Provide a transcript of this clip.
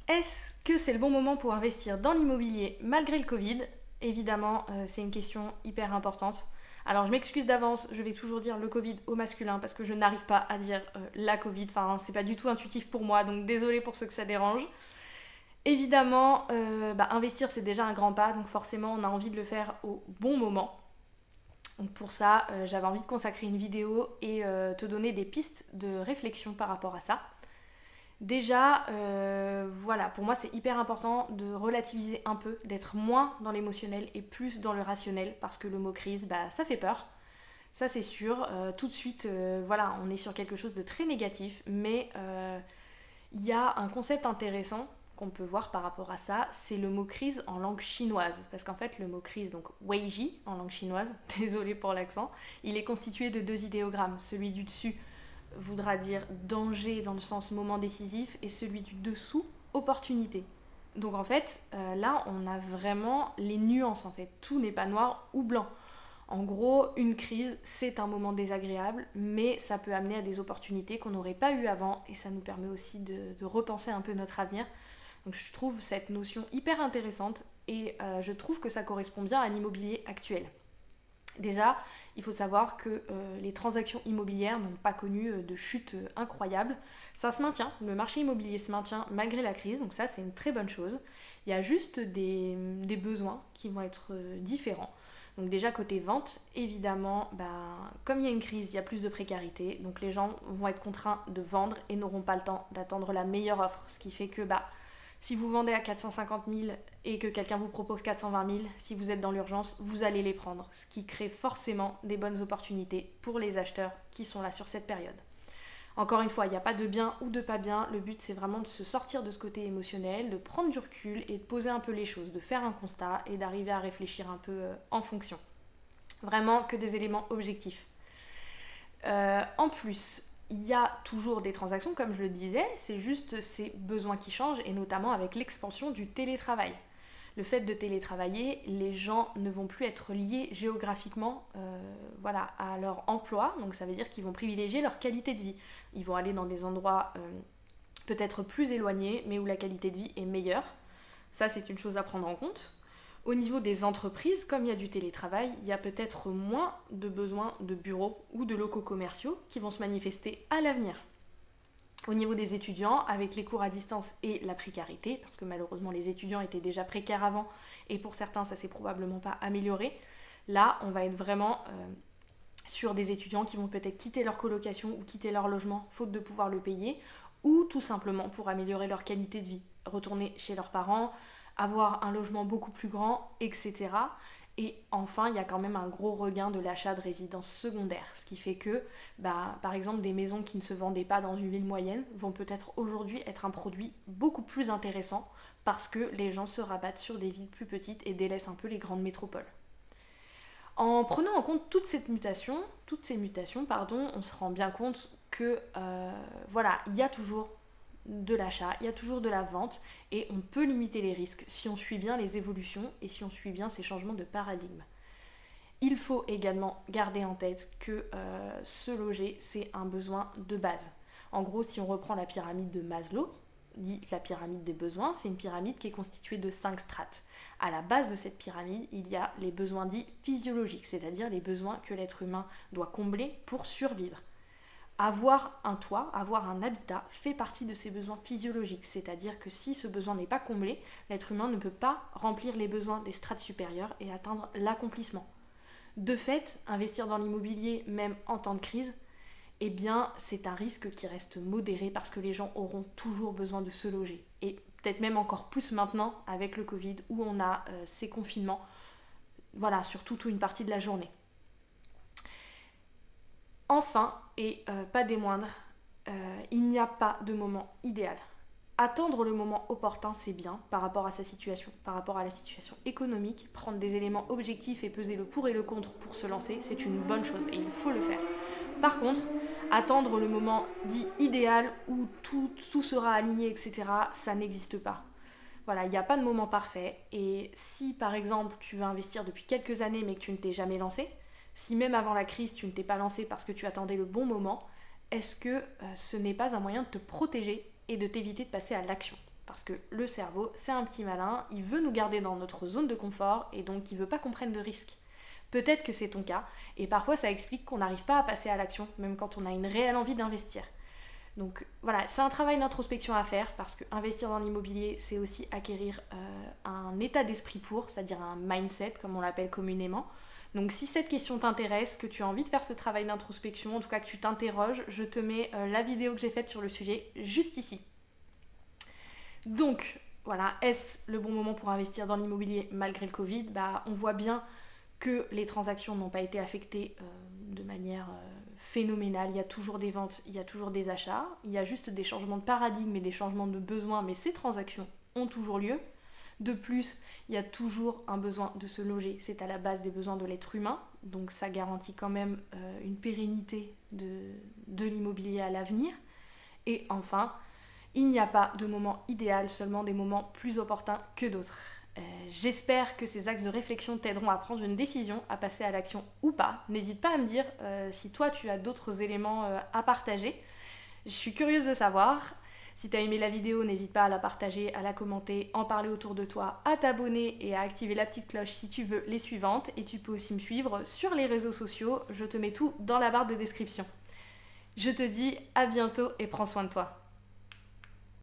Est-ce que c'est le bon moment pour investir dans l'immobilier malgré le Covid? Évidemment, c'est une question hyper importante. Alors je m'excuse d'avance, je vais toujours dire le Covid au masculin parce que je n'arrive pas à dire la Covid, enfin c'est pas du tout intuitif pour moi, donc désolé pour ceux que ça dérange. Évidemment, investir c'est déjà un grand pas, donc forcément on a envie de le faire au bon moment. Donc pour ça, j'avais envie de consacrer une vidéo et te donner des pistes de réflexion par rapport à ça. Déjà, voilà, pour moi c'est hyper important de relativiser un peu, d'être moins dans l'émotionnel et plus dans le rationnel, parce que le mot crise, ça fait peur, ça c'est sûr. Tout de suite, voilà, on est sur quelque chose de très négatif, mais il y a un concept intéressant qu'on peut voir par rapport à ça, c'est le mot crise en langue chinoise. Parce qu'en fait, le mot crise, donc weiji en langue chinoise, désolé pour l'accent, il est constitué de deux idéogrammes. Celui du dessus voudra dire danger dans le sens moment décisif et celui du dessous, opportunité. Donc en fait, là, on a vraiment les nuances en fait. Tout n'est pas noir ou blanc. En gros, une crise, c'est un moment désagréable, mais ça peut amener à des opportunités qu'on n'aurait pas eues avant et ça nous permet aussi de repenser un peu notre avenir. Donc je trouve cette notion hyper intéressante et je trouve que ça correspond bien à l'immobilier actuel. Déjà, il faut savoir que les transactions immobilières n'ont pas connu de chute incroyable. Ça se maintient, le marché immobilier se maintient malgré la crise, donc ça c'est une très bonne chose. Il y a juste des besoins qui vont être différents. Donc déjà côté vente, évidemment, comme il y a une crise, il y a plus de précarité, donc les gens vont être contraints de vendre et n'auront pas le temps d'attendre la meilleure offre, ce qui fait que si vous vendez à 450 000 et que quelqu'un vous propose 420 000, si vous êtes dans l'urgence, vous allez les prendre, ce qui crée forcément des bonnes opportunités pour les acheteurs qui sont là sur cette période. Encore une fois, il n'y a pas de bien ou de pas bien, le but c'est vraiment de se sortir de ce côté émotionnel, de prendre du recul et de poser un peu les choses, de faire un constat et d'arriver à réfléchir un peu en fonction. Vraiment que des éléments objectifs. En plus, il y a toujours des transactions, comme je le disais, c'est juste ces besoins qui changent, et notamment avec l'expansion du télétravail. Le fait de télétravailler, les gens ne vont plus être liés géographiquement à leur emploi, donc ça veut dire qu'ils vont privilégier leur qualité de vie. Ils vont aller dans des endroits peut-être plus éloignés, mais où la qualité de vie est meilleure. Ça, c'est une chose à prendre en compte. Au niveau des entreprises, comme il y a du télétravail, il y a peut-être moins de besoins de bureaux ou de locaux commerciaux qui vont se manifester à l'avenir. Au niveau des étudiants, avec les cours à distance et la précarité, parce que malheureusement les étudiants étaient déjà précaires avant et pour certains ça s'est probablement pas amélioré, là on va être vraiment sur des étudiants qui vont peut-être quitter leur colocation ou quitter leur logement faute de pouvoir le payer, ou tout simplement pour améliorer leur qualité de vie, retourner chez leurs parents, avoir un logement beaucoup plus grand, etc. Et enfin, il y a quand même un gros regain de l'achat de résidences secondaires, ce qui fait que, par exemple, des maisons qui ne se vendaient pas dans une ville moyenne vont peut-être aujourd'hui être un produit beaucoup plus intéressant parce que les gens se rabattent sur des villes plus petites et délaissent un peu les grandes métropoles. En prenant en compte toutes ces mutations, on se rend bien compte que, il y a toujours de l'achat, il y a toujours de la vente et on peut limiter les risques si on suit bien les évolutions et si on suit bien ces changements de paradigme. Il faut également garder en tête que se loger, c'est un besoin de base. En gros, si on reprend la pyramide de Maslow, dit la pyramide des besoins, c'est une pyramide qui est constituée de 5 strates. À la base de cette pyramide, il y a les besoins dits physiologiques, c'est-à-dire les besoins que l'être humain doit combler pour survivre. Avoir un toit, avoir un habitat fait partie de ses besoins physiologiques, c'est-à-dire que si ce besoin n'est pas comblé, l'être humain ne peut pas remplir les besoins des strates supérieures et atteindre l'accomplissement. De fait, investir dans l'immobilier, même en temps de crise, c'est un risque qui reste modéré parce que les gens auront toujours besoin de se loger. Et peut-être même encore plus maintenant avec le Covid où on a ces confinements, sur toute une partie de la journée. Enfin, et pas des moindres, il n'y a pas de moment idéal. Attendre le moment opportun, c'est bien par rapport à sa situation, par rapport à la situation économique. Prendre des éléments objectifs et peser le pour et le contre pour se lancer, c'est une bonne chose et il faut le faire. Par contre, attendre le moment dit idéal où tout sera aligné, etc., ça n'existe pas. Voilà, il n'y a pas de moment parfait. Et si par exemple tu veux investir depuis quelques années mais que tu ne t'es jamais lancé, si même avant la crise tu ne t'es pas lancé parce que tu attendais le bon moment, est-ce que ce n'est pas un moyen de te protéger et de t'éviter de passer à l'action ? Parce que le cerveau, c'est un petit malin, il veut nous garder dans notre zone de confort et donc il veut pas qu'on prenne de risques. Peut-être que c'est ton cas, et parfois ça explique qu'on n'arrive pas à passer à l'action, même quand on a une réelle envie d'investir. Donc voilà, c'est un travail d'introspection à faire, parce que investir dans l'immobilier, c'est aussi acquérir un état d'esprit pour, c'est-à-dire un mindset, comme on l'appelle communément. Donc si cette question t'intéresse, que tu as envie de faire ce travail d'introspection, en tout cas que tu t'interroges, je te mets la vidéo que j'ai faite sur le sujet juste ici. Donc voilà, est-ce le bon moment pour investir dans l'immobilier malgré le Covid ? On voit bien que les transactions n'ont pas été affectées de manière phénoménale. Il y a toujours des ventes, il y a toujours des achats, il y a juste des changements de paradigme et des changements de besoins, mais ces transactions ont toujours lieu. De plus, il y a toujours un besoin de se loger, c'est à la base des besoins de l'être humain, donc ça garantit quand même une pérennité de l'immobilier à l'avenir. Et enfin, il n'y a pas de moment idéal, seulement des moments plus opportuns que d'autres. J'espère que ces axes de réflexion t'aideront à prendre une décision, à passer à l'action ou pas. N'hésite pas à me dire si toi tu as d'autres éléments à partager. Je suis curieuse de savoir. Si tu as aimé la vidéo, n'hésite pas à la partager, à la commenter, en parler autour de toi, à t'abonner et à activer la petite cloche si tu veux les suivantes. Et tu peux aussi me suivre sur les réseaux sociaux, je te mets tout dans la barre de description. Je te dis à bientôt et prends soin de toi.